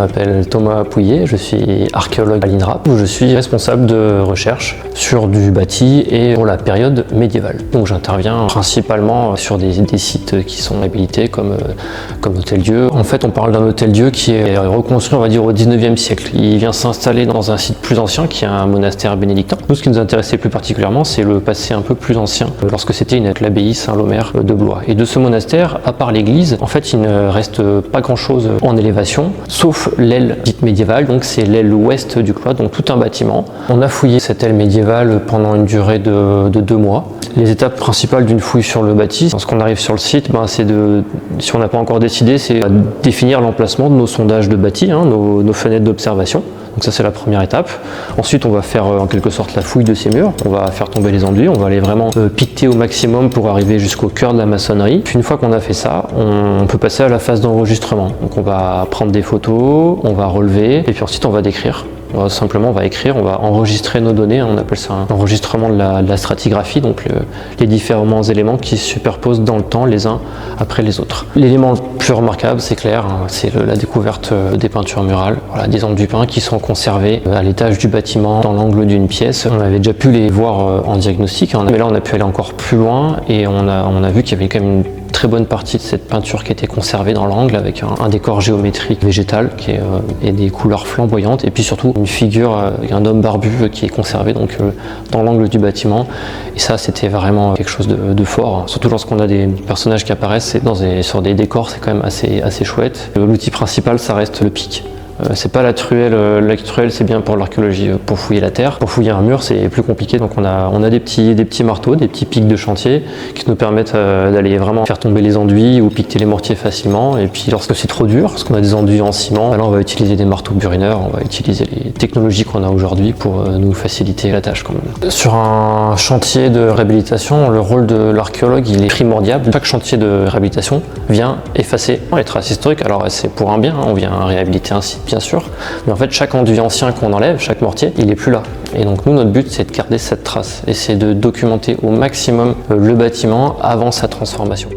m'appelle Thomas Pouillet, je suis archéologue à l'INRAP où je suis responsable de recherche sur du bâti et pour la période médiévale. Donc j'interviens principalement sur des sites qui sont habilités comme Hôtel-Dieu. En fait, on parle d'un hôtel-dieu qui est reconstruit, on va dire, au 19e siècle. Il vient s'installer dans un site plus ancien qui est un monastère bénédictin. Nous, ce qui nous intéressait plus particulièrement, c'est le passé un peu plus ancien, lorsque c'était l'abbaye Saint-Lomère de Blois. Et de ce monastère, à part l'église, en fait, il ne reste pas grand-chose en élévation, sauf l'aile dite médiévale, donc c'est l'aile ouest du cloître, donc tout un bâtiment. On a fouillé cette aile médiévale pendant une durée de 2 mois. Les étapes principales d'une fouille sur le bâti, lorsqu'on arrive sur le site, c'est si on n'a pas encore décidé, c'est définir l'emplacement de nos sondages de bâti, nos fenêtres d'observation. Donc ça, c'est la première étape. Ensuite, on va faire en quelque sorte la fouille de ces murs. On va faire tomber les enduits, on va aller vraiment piqueter au maximum pour arriver jusqu'au cœur de la maçonnerie. Puis une fois qu'on a fait ça, on peut passer à la phase d'enregistrement. Donc on va prendre des photos, on va relever, et puis ensuite on va décrire. Simplement, on va écrire, on va enregistrer nos données, on appelle ça un enregistrement de la stratigraphie, donc les différents éléments qui se superposent dans le temps les uns après les autres. L'élément le plus remarquable, c'est clair, c'est la découverte des peintures murales, des enduits peints qui sont conservés à l'étage du bâtiment, dans l'angle d'une pièce. On avait déjà pu les voir en diagnostic, mais là on a pu aller encore plus loin et on a vu qu'il y avait quand même une très bonne partie de cette peinture qui était conservée dans l'angle avec un décor géométrique végétal et des couleurs flamboyantes, et puis surtout une figure avec un homme barbu qui est conservé donc dans l'angle du bâtiment. Et ça, c'était vraiment quelque chose de fort, surtout lorsqu'on a des personnages qui apparaissent sur des décors, c'est quand même assez chouette. L'outil principal, ça reste le pic. C'est pas la truelle, c'est bien pour l'archéologie, pour fouiller la terre. Pour fouiller un mur, c'est plus compliqué, donc on a des petits marteaux, des petits pics de chantier qui nous permettent d'aller vraiment faire tomber les enduits ou piqueter les mortiers facilement. Et puis lorsque c'est trop dur, parce qu'on a des enduits en ciment, là on va utiliser des marteaux burineurs, on va utiliser les technologies qu'on a aujourd'hui pour nous faciliter la tâche quand même. Sur un chantier de réhabilitation, le rôle de l'archéologue, il est primordial. Chaque chantier de réhabilitation vient effacer les traces historiques. Alors c'est pour un bien, on vient réhabiliter un site, bien sûr, mais en fait chaque enduit ancien qu'on enlève, chaque mortier, il est plus là. Et donc nous, notre but, c'est de garder cette trace et c'est de documenter au maximum le bâtiment avant sa transformation.